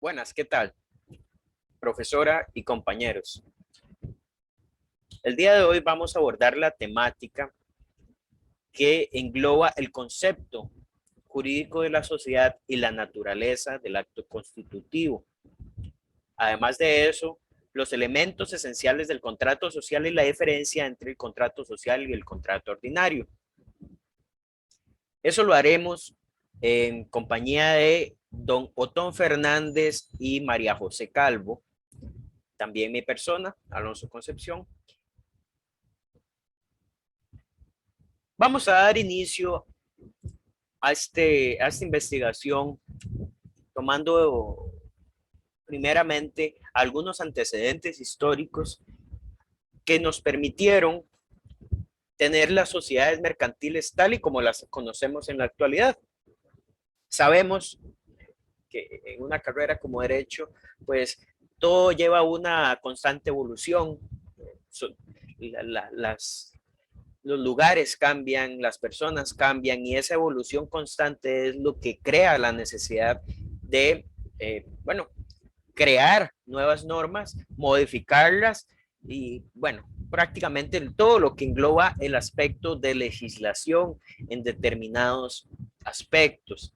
Buenas, ¿qué tal? Profesora y compañeros. El día de hoy vamos a abordar la temática que engloba el concepto jurídico de la sociedad y la naturaleza del acto constitutivo. Además de eso, los elementos esenciales del contrato social y la diferencia entre el contrato social y el contrato ordinario. Eso lo haremos en compañía de don Otón Fernández y María José Calvo, también mi persona, Alonso Concepción. Vamos a dar inicio a esta investigación tomando primeramente algunos antecedentes históricos que nos permitieron tener las sociedades mercantiles tal y como las conocemos en la actualidad. Sabemos que en una carrera como derecho, pues todo lleva una constante evolución. Los lugares cambian, las personas cambian y esa evolución constante es lo que crea la necesidad de, bueno, crear nuevas normas, modificarlas y, bueno, prácticamente todo lo que engloba el aspecto de legislación en determinados aspectos.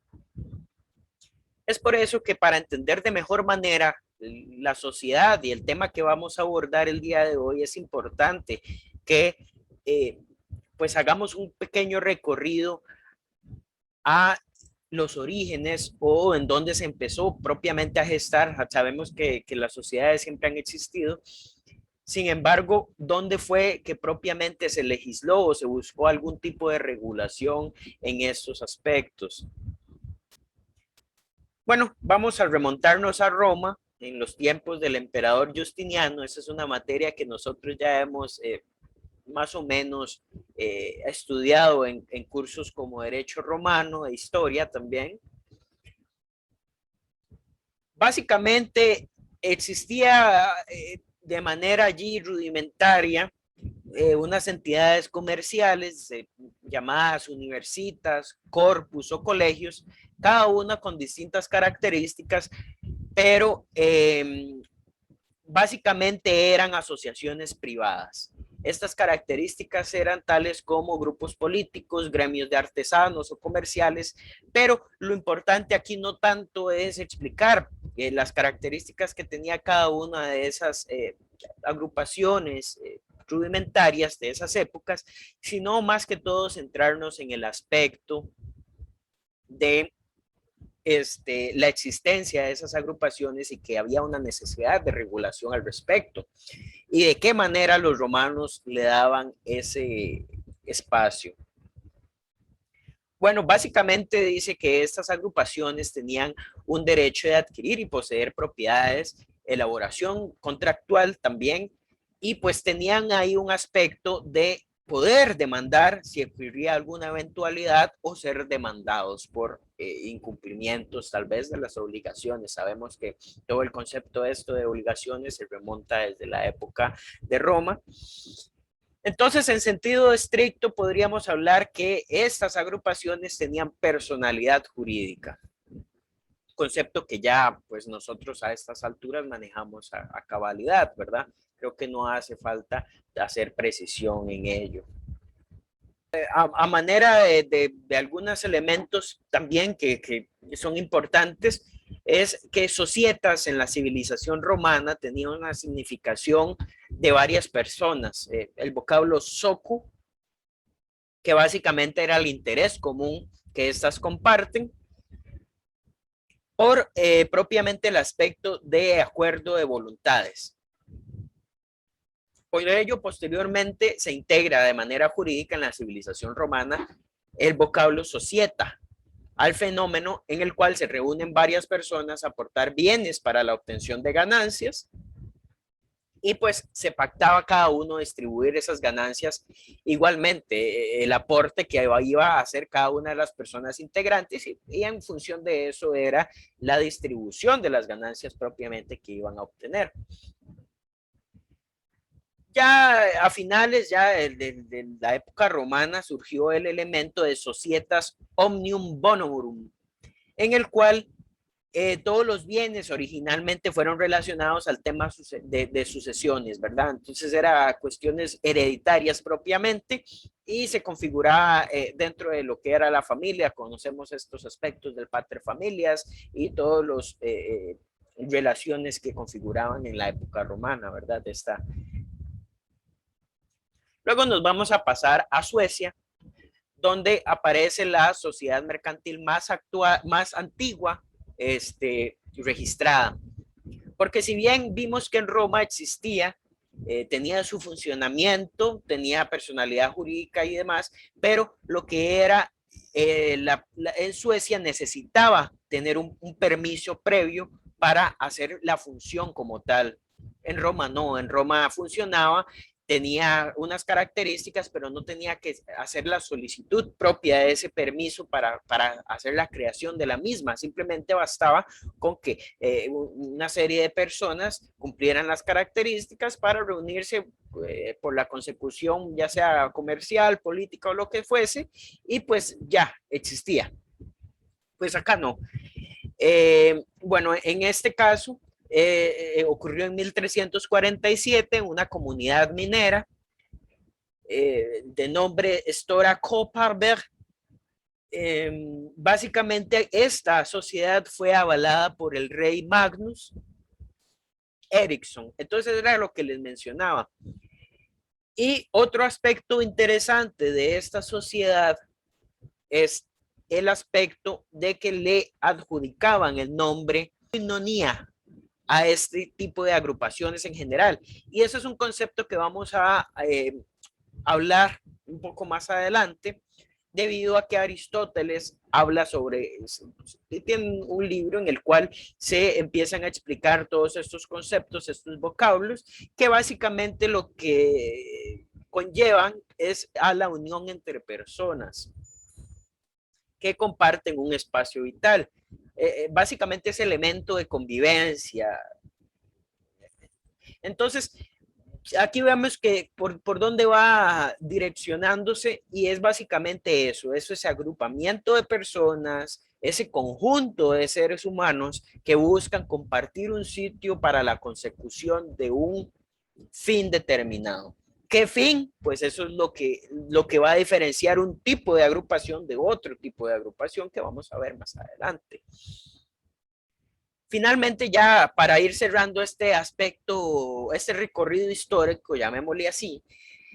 Es por eso que para entender de mejor manera la sociedad y el tema que vamos a abordar el día de hoy es importante que pues hagamos un pequeño recorrido a los orígenes o en dónde se empezó propiamente a gestar. Sabemos que las sociedades siempre han existido. Sin embargo, ¿dónde fue que propiamente se legisló o se buscó algún tipo de regulación en estos aspectos? Bueno, vamos a remontarnos a Roma en los tiempos del emperador Justiniano. Esa es una materia que nosotros ya hemos más o menos estudiado en cursos como Derecho Romano e Historia también. Básicamente existía de manera allí rudimentaria unas entidades comerciales llamadas universitas, corpus o colegios, cada una con distintas características, pero básicamente eran asociaciones privadas. Estas características eran tales como grupos políticos, gremios de artesanos o comerciales, pero lo importante aquí no tanto es explicar las características que tenía cada una de esas agrupaciones rudimentarias de esas épocas, sino más que todo centrarnos en el aspecto de la existencia de esas agrupaciones y que había una necesidad de regulación al respecto. Y de qué manera los romanos le daban ese espacio. Bueno, básicamente dice que estas agrupaciones tenían un derecho de adquirir y poseer propiedades, elaboración contractual también, y pues tenían ahí un aspecto de poder demandar si ocurría alguna eventualidad o ser demandados por incumplimientos tal vez de las obligaciones. Sabemos que todo el concepto de esto de obligaciones se remonta desde la época de Roma. Entonces, en sentido estricto, podríamos hablar que estas agrupaciones tenían personalidad jurídica, concepto que ya pues nosotros a estas alturas manejamos a cabalidad, ¿verdad? Creo que no hace falta hacer precisión en ello. A manera de algunos elementos también que son importantes, es que societas en la civilización romana tenía una significación de varias personas. El vocablo socu, que básicamente era el interés común que estas comparten, por propiamente el aspecto de acuerdo de voluntades. Por ello, posteriormente se integra de manera jurídica en la civilización romana el vocablo societa, al fenómeno en el cual se reúnen varias personas a aportar bienes para la obtención de ganancias y pues se pactaba cada uno distribuir esas ganancias igualmente, el aporte que iba a hacer cada una de las personas integrantes y en función de eso era la distribución de las ganancias propiamente que iban a obtener. Ya a finales ya de la época romana surgió el elemento de societas omnium bonorum, en el cual todos los bienes originalmente fueron relacionados al tema de sucesiones, ¿verdad? Entonces era cuestiones hereditarias propiamente y se configuraba dentro de lo que era la familia. Conocemos estos aspectos del paterfamilias y todos los relaciones que configuraban en la época romana, ¿verdad? Luego nos vamos a pasar a Suecia, donde aparece la sociedad mercantil más antigua registrada. Porque si bien vimos que en Roma existía, tenía su funcionamiento, tenía personalidad jurídica y demás, pero lo que era en Suecia necesitaba tener un permiso previo para hacer la función como tal. En Roma no, en Roma funcionaba, tenía unas características, pero no tenía que hacer la solicitud propia de ese permiso para hacer la creación de la misma. Simplemente bastaba con que una serie de personas cumplieran las características para reunirse por la consecución, ya sea comercial, política o lo que fuese, y pues ya existía. Pues acá no. Bueno, en este caso ocurrió en 1347 en una comunidad minera de nombre Stora Kopparberg. Básicamente esta sociedad fue avalada por el rey Magnus Ericsson. Entonces era lo que les mencionaba. Y otro aspecto interesante de esta sociedad es el aspecto de que le adjudicaban el nombre Koinonia a este tipo de agrupaciones en general. Y eso es un concepto que vamos a hablar un poco más adelante, debido a que Aristóteles habla sobre, tiene un libro en el cual se empiezan a explicar todos estos conceptos, estos vocablos, que básicamente lo que conllevan es a la unión entre personas que comparten un espacio vital. Básicamente es elemento de convivencia. Entonces, aquí vemos que por dónde va direccionándose y es básicamente eso, ese agrupamiento de personas, ese conjunto de seres humanos que buscan compartir un sitio para la consecución de un fin determinado. ¿Qué fin? Pues eso es lo que va a diferenciar un tipo de agrupación de otro tipo de agrupación que vamos a ver más adelante. Finalmente, ya para ir cerrando este aspecto, este recorrido histórico, llamémosle así,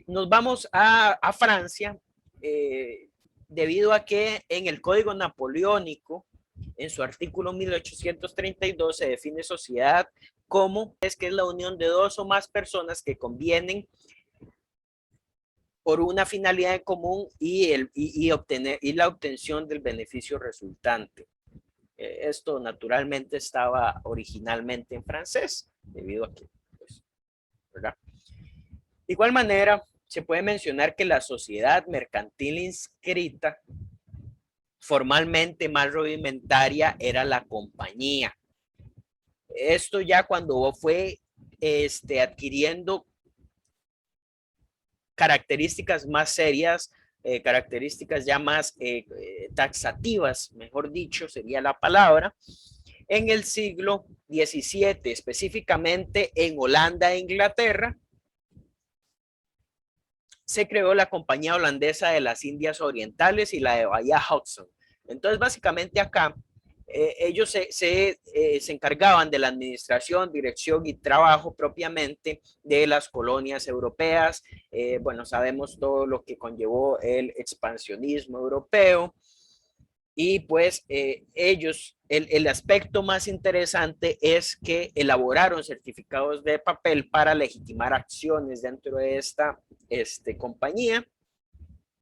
nos vamos a Francia, debido a que en el Código Napoleónico, en su artículo 1832, se define sociedad como que es la unión de dos o más personas que convienen por una finalidad en común y la obtención del beneficio resultante. Esto naturalmente estaba originalmente en francés, debido a que, pues, ¿verdad? De igual manera, se puede mencionar que la sociedad mercantil inscrita, formalmente más rudimentaria, era la compañía. Esto ya cuando fue adquiriendo características más serias, características ya más taxativas, mejor dicho, sería la palabra, en el siglo XVII, específicamente en Holanda e Inglaterra, se creó la Compañía Holandesa de las Indias Orientales y la de Bahía Hudson. Entonces, básicamente acá, ellos se encargaban de la administración, dirección y trabajo propiamente de las colonias europeas. Bueno, sabemos todo lo que conllevó el expansionismo europeo. Y pues ellos, el aspecto más interesante es que elaboraron certificados de papel para legitimar acciones dentro de esta compañía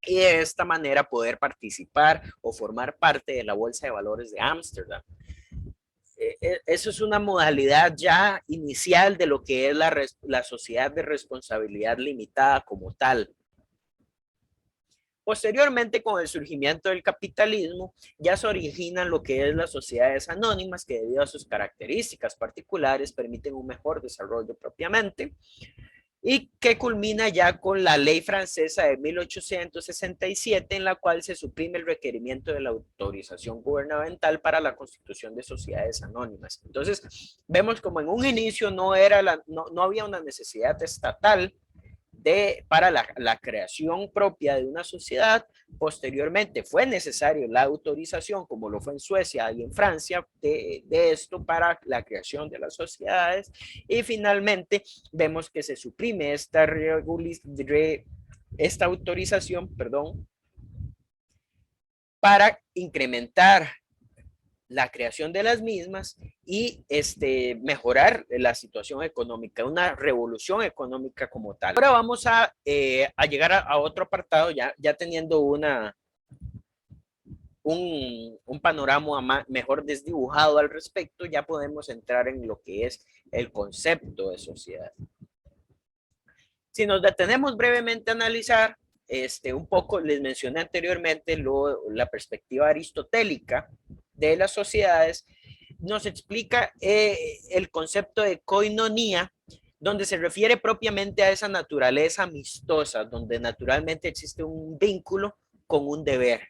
y de esta manera poder participar o formar parte de la Bolsa de Valores de Ámsterdam. Eso es una modalidad ya inicial de lo que es la sociedad de responsabilidad limitada como tal. Posteriormente, con el surgimiento del capitalismo, ya se originan lo que es las sociedades anónimas, que debido a sus características particulares permiten un mejor desarrollo propiamente. y que culmina ya con la ley francesa de 1867, en la cual se suprime el requerimiento de la autorización gubernamental para la constitución de sociedades anónimas. Entonces, vemos como en un inicio no había una necesidad estatal para la creación propia de una sociedad. Posteriormente fue necesario la autorización, como lo fue en Suecia y en Francia, de esto para la creación de las sociedades. Y finalmente vemos que se suprime esta autorización, perdón, para incrementar la creación de las mismas y mejorar la situación económica, una revolución económica como tal. Ahora vamos a llegar a otro apartado, ya teniendo un panorama mejor desdibujado al respecto, ya podemos entrar en lo que es el concepto de sociedad. Si nos detenemos brevemente a analizar, un poco les mencioné anteriormente la perspectiva aristotélica de las sociedades, nos explica el concepto de koinonía, donde se refiere propiamente a esa naturaleza amistosa, donde naturalmente existe un vínculo con un deber,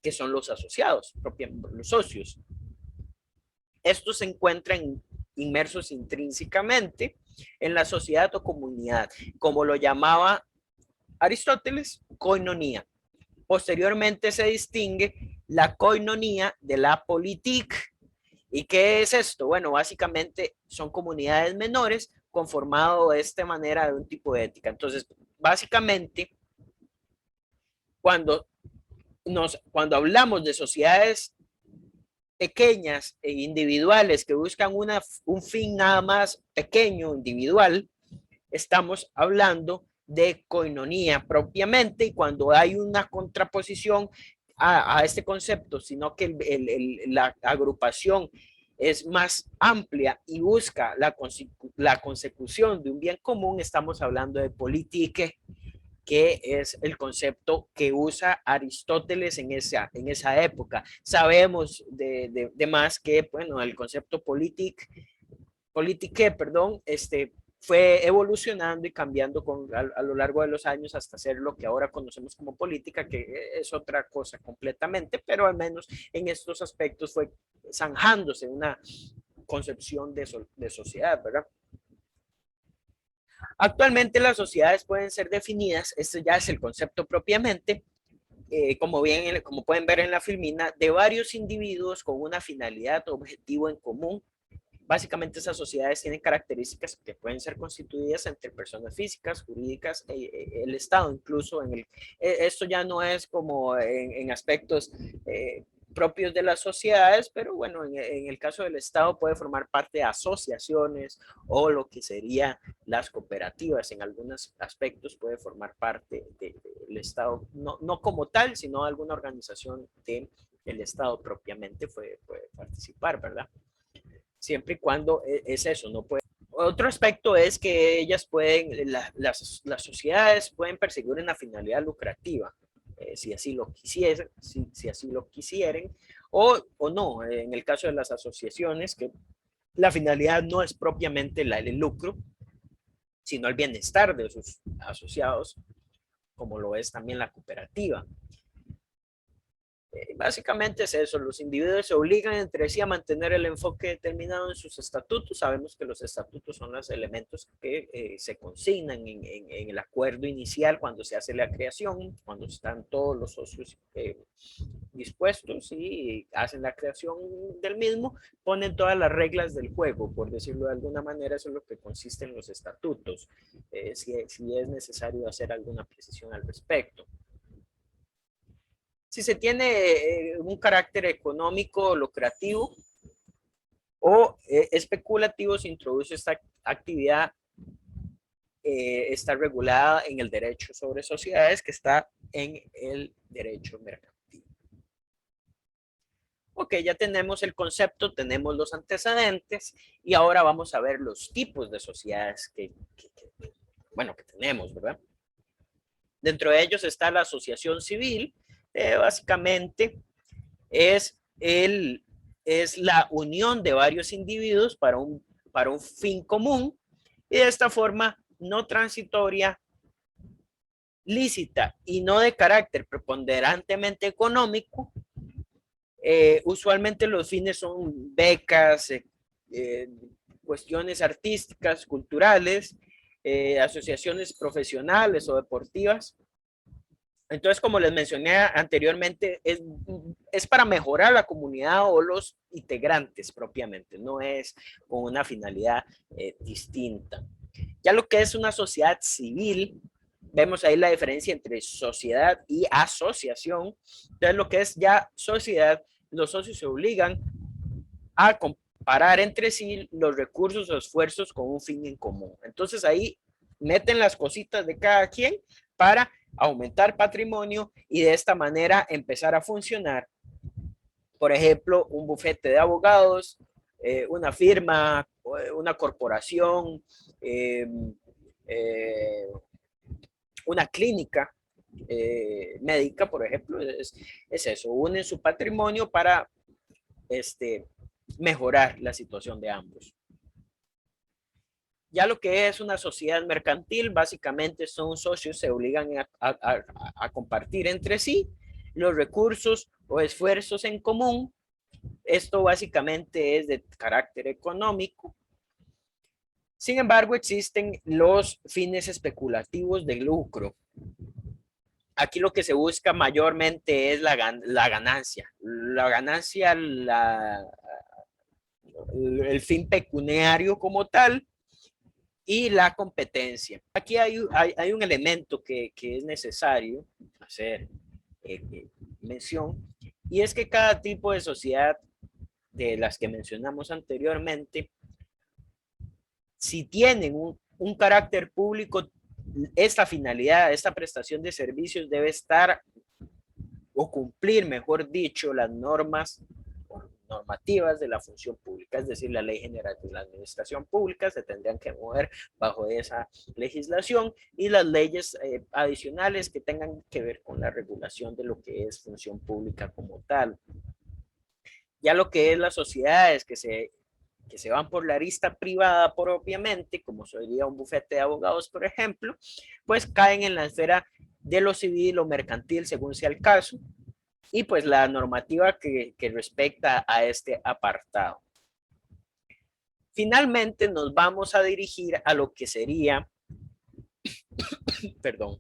que son los asociados, los socios. Estos se encuentran inmersos intrínsecamente en la sociedad o comunidad, como lo llamaba Aristóteles, koinonía. Posteriormente se distingue la koinonía de la politique. ¿Y qué es esto? Bueno, básicamente son comunidades menores conformado de esta manera de un tipo de ética. Entonces, básicamente, cuando, cuando hablamos de sociedades pequeñas e individuales que buscan un fin nada más pequeño, individual, estamos hablando de koinonía propiamente, y cuando hay una contraposición a este concepto, sino que la agrupación es más amplia y busca la consecución de un bien común, estamos hablando de politique, que es el concepto que usa Aristóteles en esa época. Sabemos de más que, bueno, el concepto politique, perdón, fue evolucionando y cambiando a lo largo de los años hasta ser lo que ahora conocemos como política, que es otra cosa completamente, pero al menos en estos aspectos fue zanjándose una concepción de sociedad, ¿verdad? Actualmente las sociedades pueden ser definidas, esto ya es el concepto propiamente, como pueden ver en la filmina, de varios individuos con una finalidad o objetivo en común. Básicamente esas sociedades tienen características que pueden ser constituidas entre personas físicas, jurídicas, el Estado incluso. Esto ya no es como en aspectos propios de las sociedades, pero bueno, en el caso del Estado puede formar parte de asociaciones o lo que serían las cooperativas. En algunos aspectos puede formar parte del Estado, no como tal, sino alguna organización del Estado propiamente puede participar, ¿verdad? Siempre y cuando es eso, no puede. Otro aspecto es que ellas las sociedades pueden perseguir una finalidad lucrativa, si así lo quisiesen, si así lo quisieren, o no, en el caso de las asociaciones, que la finalidad no es propiamente el lucro, sino el bienestar de sus asociados, como lo es también la cooperativa. Básicamente es eso, los individuos se obligan entre sí a mantener el enfoque determinado en sus estatutos. Sabemos que los estatutos son los elementos que se consignan en el acuerdo inicial cuando se hace la creación, cuando están todos los socios dispuestos y hacen la creación del mismo, ponen todas las reglas del juego, por decirlo de alguna manera. Eso es lo que consiste en los estatutos, si es necesario hacer alguna precisión al respecto. Si se tiene un carácter económico lucrativo o especulativo, se introduce esta actividad, está regulada en el derecho sobre sociedades, que está en el derecho mercantil. Ok, ya tenemos el concepto, tenemos los antecedentes y ahora vamos a ver los tipos de sociedades que tenemos, ¿verdad? Dentro de ellos está la asociación civil. Básicamente es la unión de varios individuos para un fin común, y de esta forma no transitoria, lícita y no de carácter preponderantemente económico, usualmente los fines son becas, cuestiones artísticas, culturales, asociaciones profesionales o deportivas. Entonces, como les mencioné anteriormente, es para mejorar la comunidad o los integrantes propiamente, no es con una finalidad distinta. Ya lo que es una sociedad civil, vemos ahí la diferencia entre sociedad y asociación. Entonces, lo que es ya sociedad, los socios se obligan a comparar entre sí los recursos o esfuerzos con un fin en común. Entonces, ahí meten las cositas de cada quien para aumentar patrimonio y de esta manera empezar a funcionar. Por ejemplo, un bufete de abogados, una firma, una corporación, una clínica médica, por ejemplo, es eso, unen su patrimonio para mejorar la situación de ambos. Ya lo que es una sociedad mercantil, básicamente son socios, se obligan a compartir entre sí los recursos o esfuerzos en común. Esto básicamente es de carácter económico. Sin embargo, existen los fines especulativos de lucro. Aquí lo que se busca mayormente es la ganancia. La ganancia, el fin pecuniario como tal, y la competencia. Aquí hay un elemento que es necesario hacer mención, y es que cada tipo de sociedad de las que mencionamos anteriormente, si tienen un carácter público, esta finalidad, esta prestación de servicios debe estar o cumplir, mejor dicho, las normativas de la función pública, es decir, la Ley General de la Administración Pública se tendrían que mover bajo esa legislación y las leyes adicionales que tengan que ver con la regulación de lo que es función pública como tal. Ya lo que es las sociedades que se van por la arista privada propiamente, como sería un bufete de abogados, por ejemplo, pues caen en la esfera de lo civil o mercantil, según sea el caso, y pues la normativa que respecta a este apartado. Finalmente nos vamos a dirigir a lo que sería, perdón,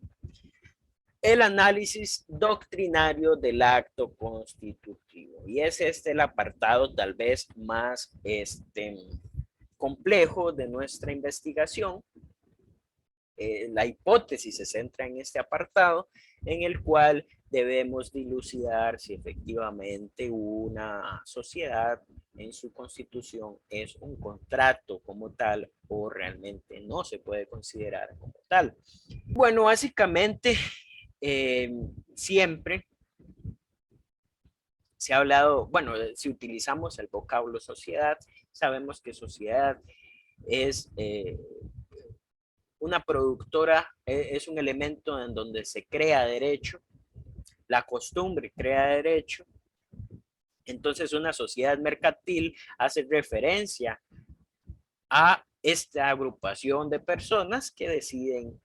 el análisis doctrinario del acto constitutivo. Y es el apartado tal vez más complejo de nuestra investigación. La hipótesis se centra en este apartado en el cual debemos dilucidar si efectivamente una sociedad en su constitución es un contrato como tal o realmente no se puede considerar como tal. Bueno, básicamente siempre se ha hablado, bueno, si utilizamos el vocablo sociedad, sabemos que sociedad es una productora, es un elemento en donde se crea derecho, la costumbre crea derecho. Entonces una sociedad mercantil hace referencia a esta agrupación de personas que deciden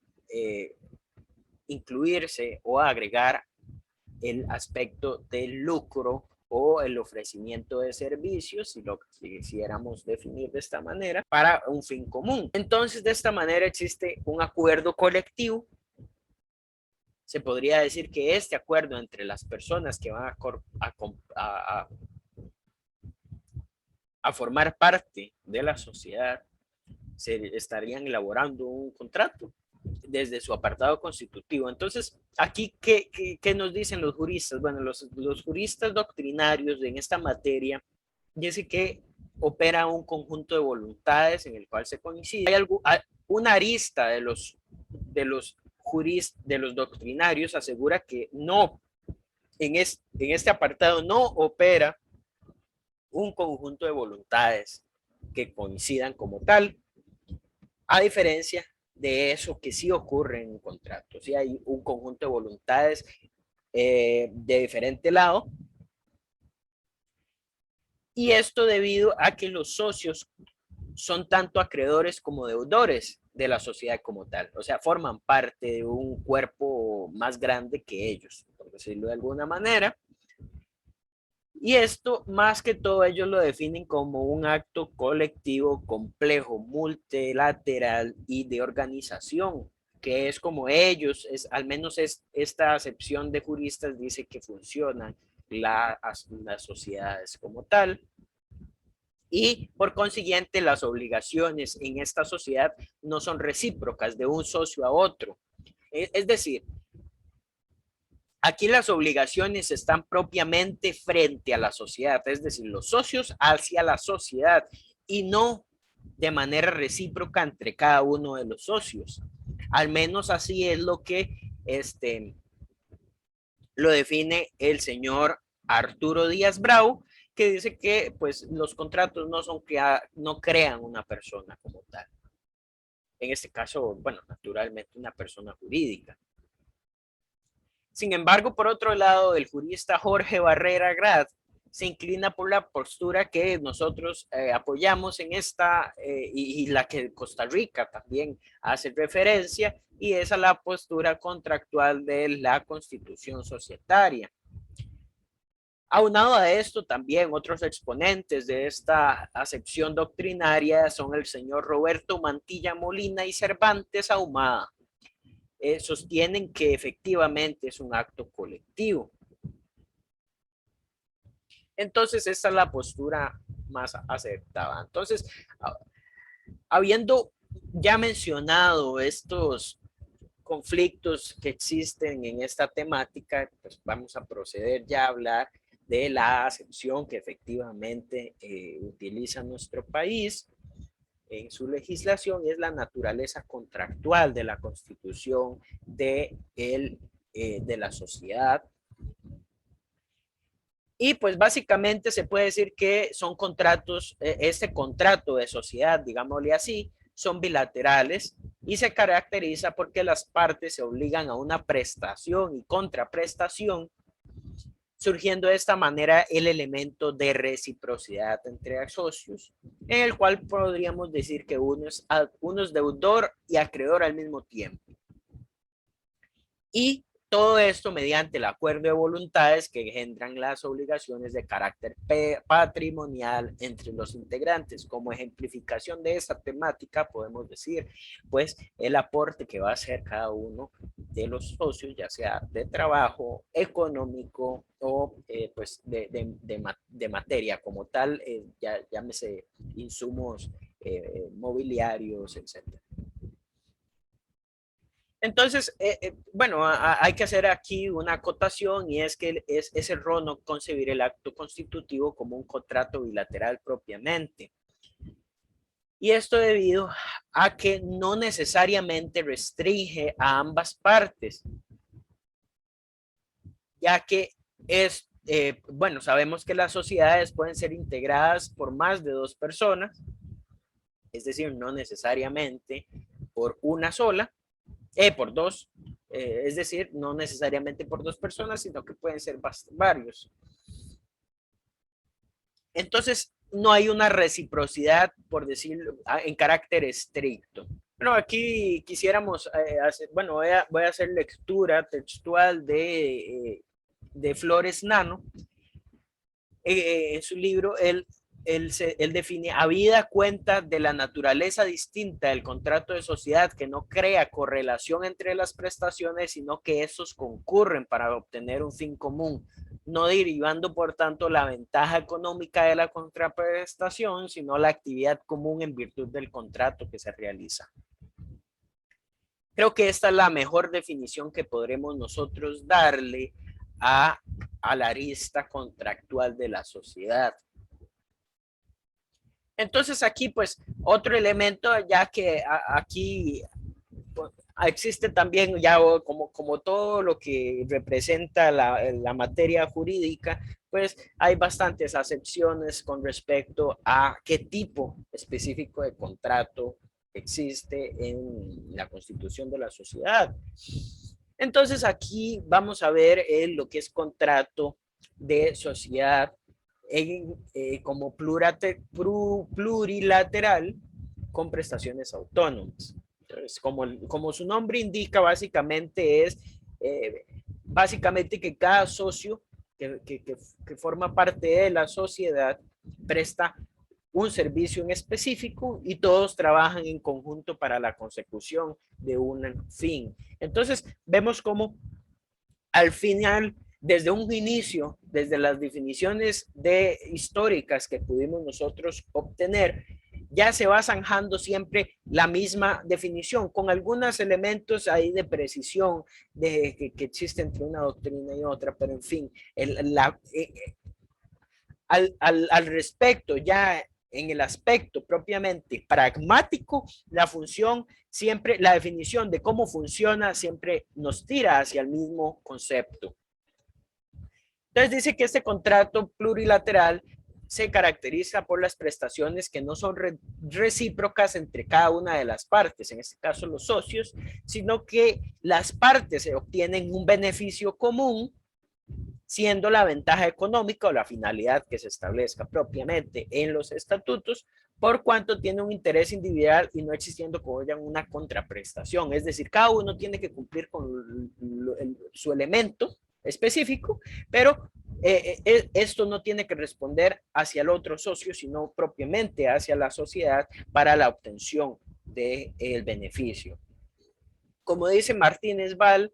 incluirse o agregar el aspecto del lucro o el ofrecimiento de servicios, si lo quisiéramos definir de esta manera, para un fin común. Entonces, de esta manera existe un acuerdo colectivo. Se podría decir que este acuerdo entre las personas que van a formar parte de la sociedad se estarían elaborando un contrato desde su apartado constitutivo. Entonces, aquí, ¿qué nos dicen los juristas? Bueno, los juristas doctrinarios en esta materia dicen que opera un conjunto de voluntades en el cual se coincide. Hay una arista de los doctrinarios asegura que no, en este apartado no opera un conjunto de voluntades que coincidan como tal, a diferencia de eso que sí ocurre en un contrato. Si hay un conjunto de voluntades de diferente lado, y esto debido a que los socios son tanto acreedores como deudores. de la sociedad como tal. O sea, forman parte de un cuerpo más grande que ellos, por decirlo de alguna manera. Y esto, más que todo, ellos lo definen como un acto colectivo complejo, multilateral y de organización, que es como ellos, al menos esta acepción de juristas dice que funcionan las sociedades como tal. Y por consiguiente, las obligaciones en esta sociedad no son recíprocas de un socio a otro. Es decir, aquí las obligaciones están propiamente frente a la sociedad, es decir, los socios hacia la sociedad y no de manera recíproca entre cada uno de los socios. Al menos así es lo que lo define el señor Arturo Díaz Bravo, que dice que pues los contratos no son no crean una persona como tal. En este caso, bueno, naturalmente una persona jurídica. Sin embargo, por otro lado, el jurista Jorge Barrera Grad se inclina por la postura que nosotros apoyamos en esta y la que Costa Rica también hace referencia, y es a la postura contractual de la Constitución societaria. Aunado a esto, también otros exponentes de esta acepción doctrinaria son el señor Roberto Mantilla Molina y Cervantes Ahumada. Sostienen que efectivamente es un acto colectivo. Entonces, esta es la postura más aceptada. Entonces, habiendo ya mencionado estos conflictos que existen en esta temática, pues vamos a proceder ya a hablar de la acepción que efectivamente utiliza nuestro país en su legislación, y es la naturaleza contractual de la constitución de la sociedad. Y pues básicamente se puede decir que son contratos, este contrato de sociedad, digámosle así, son bilaterales y se caracteriza porque las partes se obligan a una prestación y contraprestación, surgiendo de esta manera el elemento de reciprocidad entre socios, en el cual podríamos decir que uno es deudor y acreedor al mismo tiempo. Y todo esto mediante el acuerdo de voluntades que engendran las obligaciones de carácter patrimonial entre los integrantes. Como ejemplificación de esta temática podemos decir pues el aporte que va a hacer cada uno de los socios, ya sea de trabajo, económico o pues de materia como tal, llámese insumos mobiliarios, etcétera. Entonces, bueno, hay que hacer aquí una acotación, y es que es erróneo concebir el acto constitutivo como un contrato bilateral propiamente. Y esto debido a que no necesariamente restringe a ambas partes, ya que bueno, sabemos que las sociedades pueden ser integradas por más de dos personas, es decir, no necesariamente por una sola, por dos, es decir, no necesariamente por dos personas, sino que pueden ser varios. Entonces, no hay una reciprocidad, por decirlo, en carácter estricto. Bueno, aquí quisiéramos hacer, bueno, voy a hacer lectura textual de Flores Nano. En su libro, él define: habida cuenta de la naturaleza distinta del contrato de sociedad, que no crea correlación entre las prestaciones, sino que estos concurren para obtener un fin común, no derivando por tanto la ventaja económica de la contraprestación, sino la actividad común en virtud del contrato que se realiza. Creo que esta es la mejor definición que podremos nosotros darle a la arista contractual de la sociedad. Entonces aquí pues otro elemento, ya que aquí existe también ya como todo lo que representa la materia jurídica, pues hay bastantes acepciones con respecto a qué tipo específico de contrato existe en la constitución de la sociedad. Entonces aquí vamos a ver lo que es contrato de sociedad como plurilateral con prestaciones autónomas. Entonces, como su nombre indica, básicamente es básicamente que cada socio que forma parte de la sociedad presta un servicio en específico y todos trabajan en conjunto para la consecución de un fin. Entonces, vemos cómo al final, desde un inicio, desde las definiciones históricas que pudimos nosotros obtener, ya se va zanjando siempre la misma definición, con algunos elementos ahí de precisión que existe entre una doctrina y otra, pero en fin, al respecto, ya en el aspecto propiamente pragmático, la función siempre, la definición de cómo funciona siempre nos tira hacia el mismo concepto. Entonces dice que este contrato plurilateral se caracteriza por las prestaciones que no son recíprocas entre cada una de las partes, en este caso los socios, sino que las partes obtienen un beneficio común, siendo la ventaja económica o la finalidad que se establezca propiamente en los estatutos, por cuanto tiene un interés individual y no existiendo como ya una contraprestación. Es decir, cada uno tiene que cumplir con su elemento específico, pero esto no tiene que responder hacia el otro socio, sino propiamente hacia la sociedad para la obtención del beneficio. Como dice Martínez Val,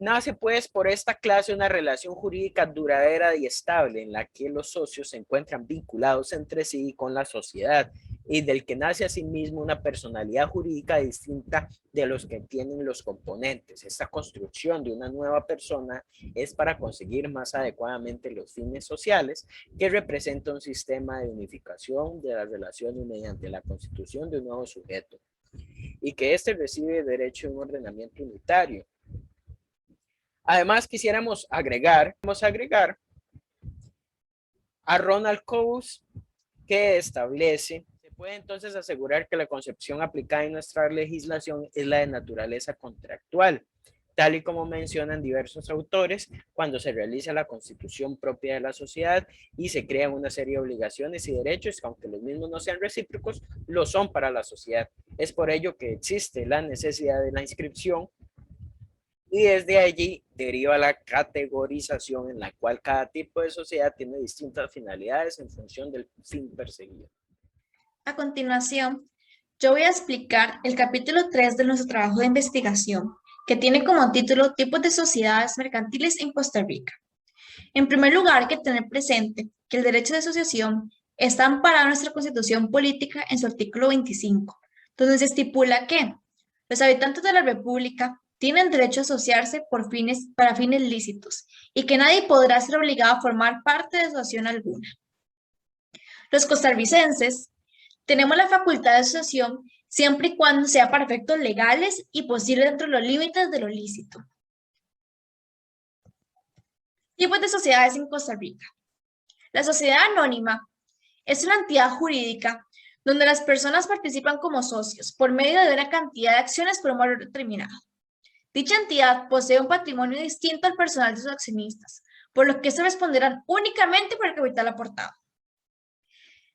nace pues por esta clase una relación jurídica duradera y estable en la que los socios se encuentran vinculados entre sí y con la sociedad y del que nace asimismo una personalidad jurídica distinta de los que tienen los componentes. Esta construcción de una nueva persona es para conseguir más adecuadamente los fines sociales que representa un sistema de unificación de las relaciones mediante la constitución de un nuevo sujeto y que éste recibe derecho a un ordenamiento unitario. Además, quisiéramos agregar a Ronald Coase, que establece, se puede entonces asegurar que la concepción aplicada en nuestra legislación es la de naturaleza contractual, tal y como mencionan diversos autores, cuando se realiza la constitución propia de la sociedad y se crean una serie de obligaciones y derechos que, aunque los mismos no sean recíprocos, lo son para la sociedad. Es por ello que existe la necesidad de la inscripción y desde allí deriva la categorización en la cual cada tipo de sociedad tiene distintas finalidades en función del fin perseguido. A continuación, yo voy a explicar el capítulo 3 de nuestro trabajo de investigación, que tiene como título Tipos de sociedades mercantiles en Costa Rica. En primer lugar, hay que tener presente que el derecho de asociación está amparado en nuestra Constitución Política en su artículo 25, donde se estipula que los habitantes de la República tienen derecho a asociarse para fines lícitos y que nadie podrá ser obligado a formar parte de asociación alguna. Los costarricenses tenemos la facultad de asociación siempre y cuando sea para efectos legales y posible dentro de los límites de lo lícito. Tipos de sociedades en Costa Rica. La sociedad anónima es una entidad jurídica donde las personas participan como socios por medio de una cantidad de acciones por un valor determinado. Dicha entidad posee un patrimonio distinto al personal de sus accionistas, por lo que se responderán únicamente por el capital aportado.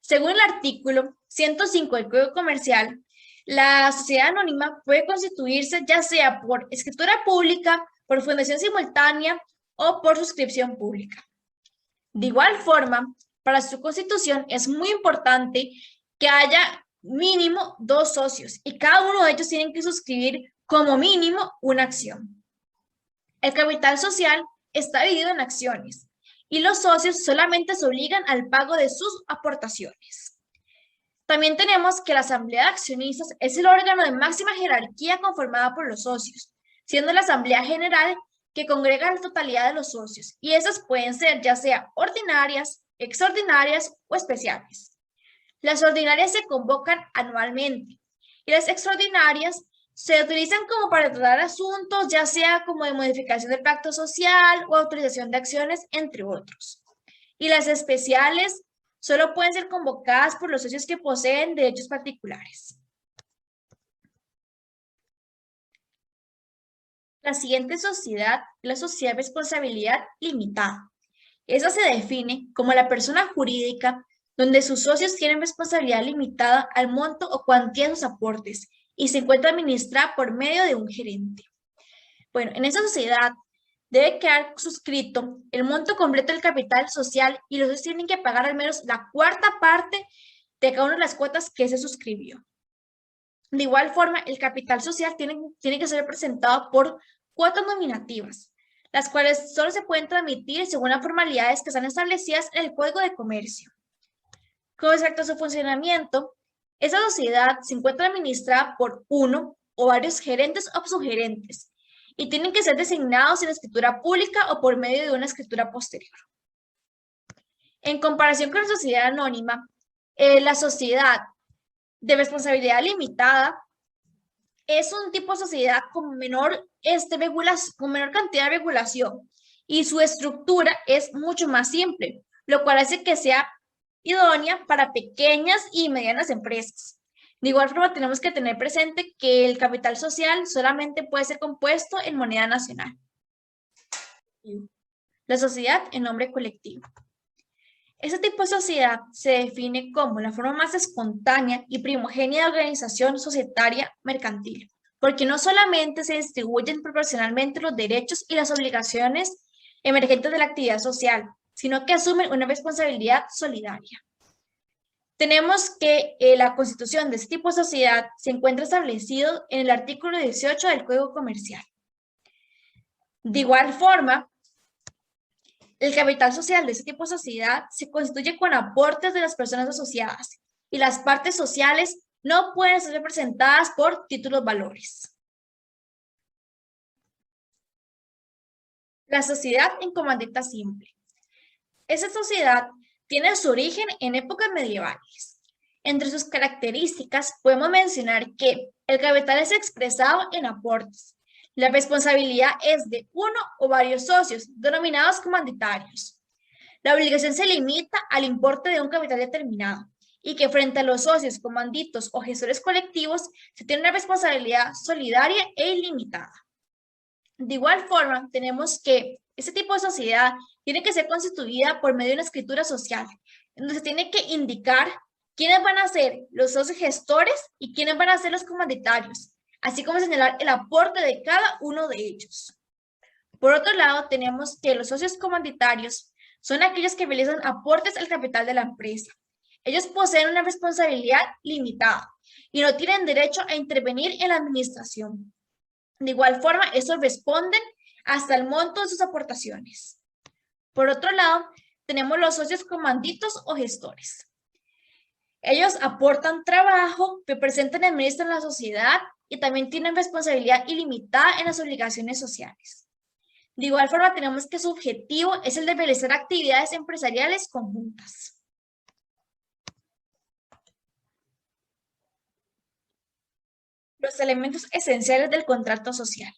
Según el artículo 105 del Código Comercial, la sociedad anónima puede constituirse ya sea por escritura pública, por fundación simultánea o por suscripción pública. De igual forma, para su constitución es muy importante que haya mínimo 2 socios y cada uno de ellos tienen que suscribir como mínimo una acción. El capital social está dividido en acciones y los socios solamente se obligan al pago de sus aportaciones. También tenemos que la Asamblea de Accionistas es el órgano de máxima jerarquía conformada por los socios, siendo la Asamblea General que congrega la totalidad de los socios, y esas pueden ser ya sea ordinarias, extraordinarias o especiales. Las ordinarias se convocan anualmente y las extraordinarias se utilizan como para tratar asuntos, ya sea como de modificación del pacto social o autorización de acciones, entre otros. Y las especiales solo pueden ser convocadas por los socios que poseen derechos particulares. La siguiente sociedad es la sociedad de responsabilidad limitada. Esa se define como la persona jurídica donde sus socios tienen responsabilidad limitada al monto o cuantía de sus aportes y se encuentra administrada por medio de un gerente. Bueno, en esa sociedad debe quedar suscrito el monto completo del capital social y los socios tienen que pagar al menos la cuarta parte de cada una de las cuotas que se suscribió. De igual forma, el capital social tiene que ser representado por cuotas nominativas, las cuales solo se pueden transmitir según las formalidades que están establecidas en el Código de Comercio. Con respecto a su funcionamiento, esa sociedad se encuentra administrada por uno o varios gerentes o subgerentes y tienen que ser designados en escritura pública o por medio de una escritura posterior. En comparación con la sociedad anónima, la sociedad de responsabilidad limitada es un tipo de sociedad con menor cantidad de regulación y su estructura es mucho más simple, lo cual hace que sea idónea para pequeñas y medianas empresas. De igual forma, tenemos que tener presente que el capital social solamente puede ser compuesto en moneda nacional. La sociedad en nombre colectivo. Este tipo de sociedad se define como la forma más espontánea y primogénea de organización societaria mercantil, porque no solamente se distribuyen proporcionalmente los derechos y las obligaciones emergentes de la actividad social, sino que asumen una responsabilidad solidaria. Tenemos que la constitución de este tipo de sociedad se encuentra establecido en el artículo 18 del Código Comercial. De igual forma, el capital social de este tipo de sociedad se constituye con aportes de las personas asociadas y las partes sociales no pueden ser representadas por títulos valores. La sociedad en comandita simple. Esa sociedad tiene su origen en épocas medievales. Entre sus características podemos mencionar que el capital es expresado en aportes. La responsabilidad es de uno o varios socios, denominados comanditarios. La obligación se limita al importe de un capital determinado y que frente a los socios, comanditos o gestores colectivos se tiene una responsabilidad solidaria e ilimitada. De igual forma, tenemos que este tipo de sociedad tiene que ser constituida por medio de una escritura social, en donde se tiene que indicar quiénes van a ser los socios gestores y quiénes van a ser los comanditarios, así como señalar el aporte de cada uno de ellos. Por otro lado, tenemos que los socios comanditarios son aquellos que realizan aportes al capital de la empresa. Ellos poseen una responsabilidad limitada y no tienen derecho a intervenir en la administración. De igual forma, estos responden hasta el monto de sus aportaciones. Por otro lado, tenemos los socios comanditos o gestores. Ellos aportan trabajo, representan y administran la sociedad y también tienen responsabilidad ilimitada en las obligaciones sociales. De igual forma, tenemos que su objetivo es el de realizar actividades empresariales conjuntas. Los elementos esenciales del contrato social.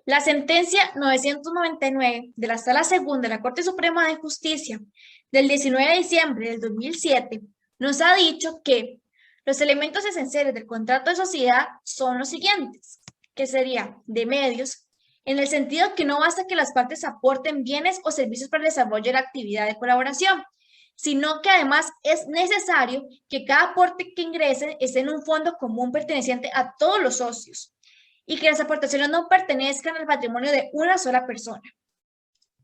La sentencia 999 de la Sala Segunda de la Corte Suprema de Justicia del 19 de diciembre del 2007 nos ha dicho que los elementos esenciales del contrato de sociedad son los siguientes, que sería de medios, en el sentido que no basta que las partes aporten bienes o servicios para el desarrollo de la actividad de colaboración, sino que además es necesario que cada aporte que ingrese esté en un fondo común perteneciente a todos los socios y que las aportaciones no pertenezcan al patrimonio de una sola persona.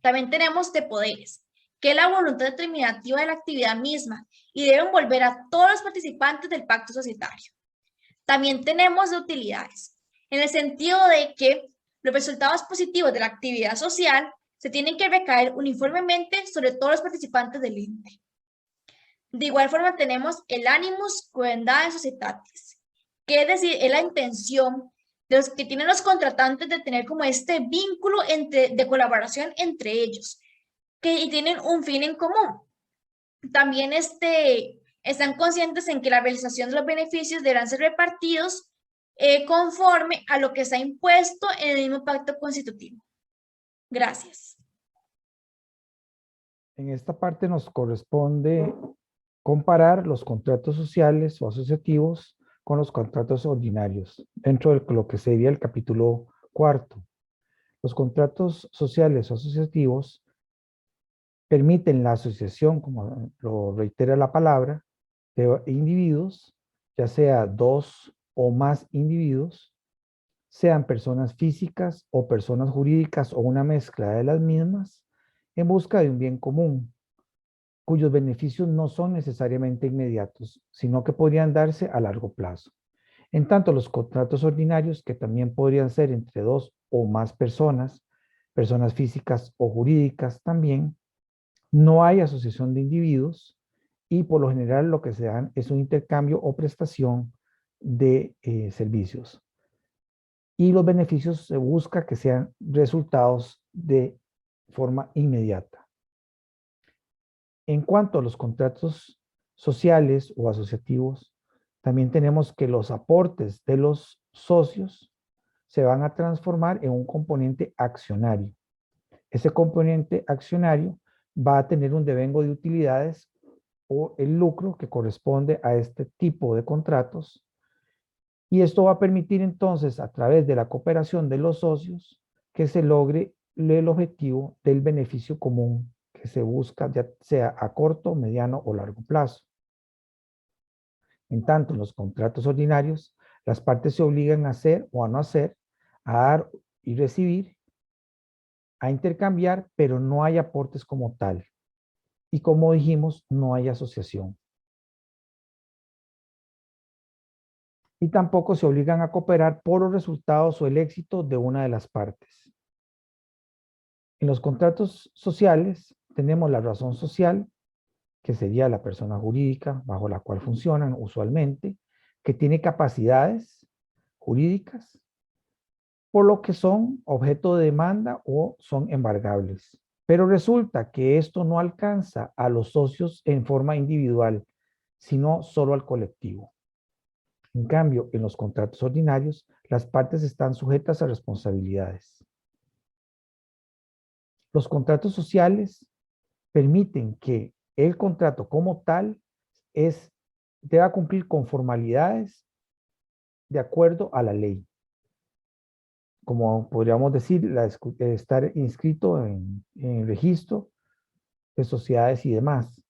También tenemos de poderes, que es la voluntad determinativa de la actividad misma y debe envolver a todos los participantes del pacto societario. También tenemos de utilidades, en el sentido de que los resultados positivos de la actividad social se tienen que recaer uniformemente sobre todos los participantes del ente. De igual forma tenemos el animus cuendae societatis, que es decir, es la intención de los que tienen los contratantes de tener como este vínculo de colaboración entre ellos, y tienen un fin en común. También están conscientes en que la realización de los beneficios deberán ser repartidos conforme a lo que está impuesto en el mismo pacto constitutivo. Gracias. En esta parte nos corresponde comparar los contratos sociales o asociativos con los contratos ordinarios, dentro de lo que sería el capítulo cuarto. Los contratos sociales o asociativos permiten la asociación, como lo reitera la palabra, de individuos, ya sea dos o más individuos, sean personas físicas o personas jurídicas o una mezcla de las mismas, en busca de un bien común, cuyos beneficios no son necesariamente inmediatos, sino que podrían darse a largo plazo. En tanto, los contratos ordinarios, que también podrían ser entre dos o más personas, personas físicas o jurídicas también, no hay asociación de individuos y por lo general lo que se dan es un intercambio o prestación de servicios. Y los beneficios se busca que sean resultados de forma inmediata. En cuanto a los contratos sociales o asociativos, también tenemos que los aportes de los socios se van a transformar en un componente accionario. Ese componente accionario va a tener un devengo de utilidades o el lucro que corresponde a este tipo de contratos. Y esto va a permitir entonces, a través de la cooperación de los socios, que se logre el objetivo del beneficio común que se busca, ya sea a corto, mediano o largo plazo. En tanto, en los contratos ordinarios, las partes se obligan a hacer o a no hacer, a dar y recibir, a intercambiar, pero no hay aportes como tal. Y como dijimos, no hay asociación. Y tampoco se obligan a cooperar por los resultados o el éxito de una de las partes. En los contratos sociales tenemos la razón social, que sería la persona jurídica bajo la cual funcionan usualmente, que tiene capacidades jurídicas, por lo que son objeto de demanda o son embargables. Pero resulta que esto no alcanza a los socios en forma individual, sino solo al colectivo. En cambio, en los contratos ordinarios, las partes están sujetas a responsabilidades. Los contratos sociales permiten que el contrato como tal deba cumplir con formalidades de acuerdo a la ley. Como podríamos decir, estar inscrito en el registro de sociedades y demás.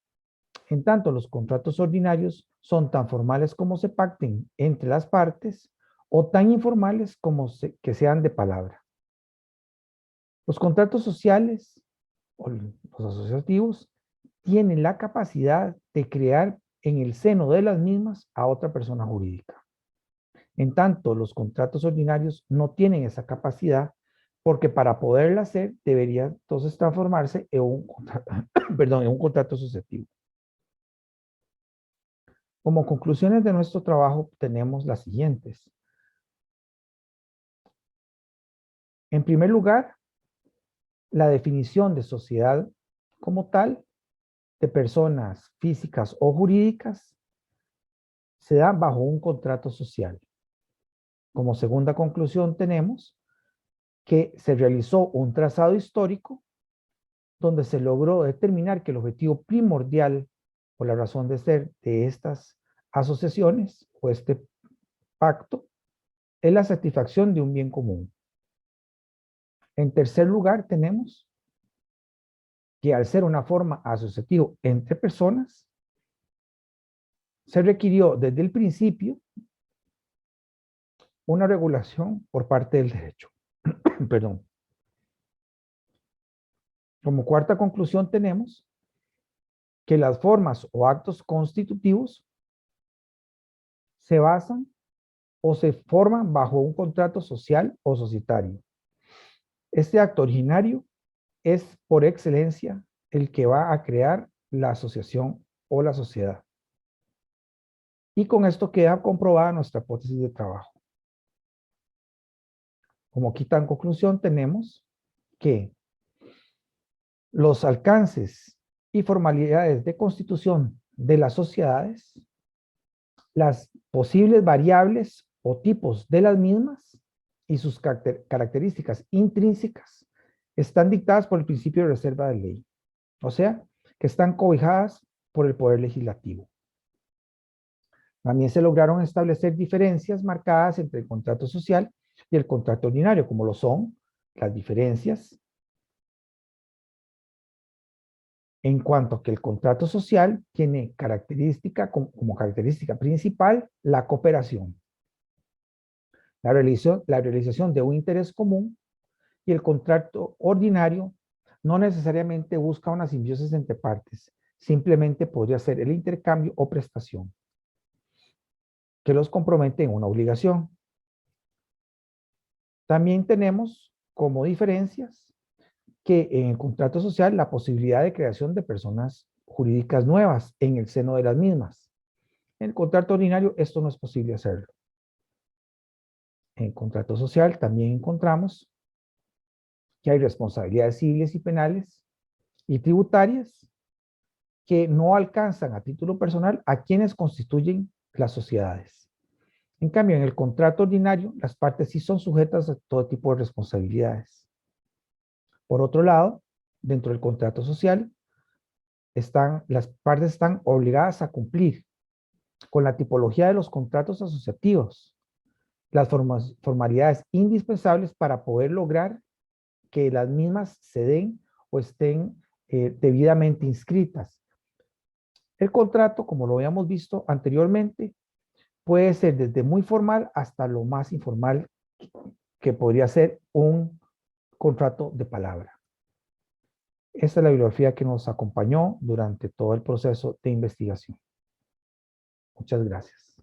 En tanto, los contratos ordinarios son tan formales como se pacten entre las partes o tan informales como que sean de palabra. Los contratos sociales o los asociativos tienen la capacidad de crear en el seno de las mismas a otra persona jurídica. En tanto, los contratos ordinarios no tienen esa capacidad porque para poderla hacer debería entonces transformarse en un contrato, en un contrato asociativo. Como conclusiones de nuestro trabajo tenemos las siguientes. En primer lugar, la definición de sociedad como tal, de personas físicas o jurídicas, se da bajo un contrato social. Como segunda conclusión tenemos que se realizó un trazado histórico donde se logró determinar que el objetivo primordial o la razón de ser de estas asociaciones o este pacto es la satisfacción de un bien común. En tercer lugar tenemos que al ser una forma asociativa entre personas, se requirió desde el principio una regulación por parte del derecho. Perdón. Como cuarta conclusión tenemos que las formas o actos constitutivos se basan o se forman bajo un contrato social o societario. Este acto originario es por excelencia el que va a crear la asociación o la sociedad. Y con esto queda comprobada nuestra hipótesis de trabajo. Como quinta conclusión tenemos que los alcances y formalidades de constitución de las sociedades, las posibles variables o tipos de las mismas y sus características intrínsecas están dictadas por el principio de reserva de ley. O sea, que están cobijadas por el poder legislativo. También se lograron establecer diferencias marcadas entre el contrato social y el contrato ordinario, como lo son las diferencias en cuanto a que el contrato social tiene como característica principal la cooperación. La realización de un interés común y el contrato ordinario no necesariamente busca una simbiosis entre partes, simplemente podría ser el intercambio o prestación que los compromete en una obligación. También tenemos como diferencias que en el contrato social la posibilidad de creación de personas jurídicas nuevas en el seno de las mismas. En el contrato ordinario esto no es posible hacerlo. En el contrato social también encontramos que hay responsabilidades civiles y penales y tributarias que no alcanzan a título personal a quienes constituyen las sociedades. En cambio, en el contrato ordinario, las partes sí son sujetas a todo tipo de responsabilidades. Por otro lado, dentro del contrato social, las partes están obligadas a cumplir con la tipología de los contratos asociativos, las formalidades indispensables para poder lograr que las mismas se den o estén debidamente inscritas. El contrato, como lo habíamos visto anteriormente, puede ser desde muy formal hasta lo más informal, que podría ser un contrato de palabra. Esta es la bibliografía que nos acompañó durante todo el proceso de investigación. Muchas gracias.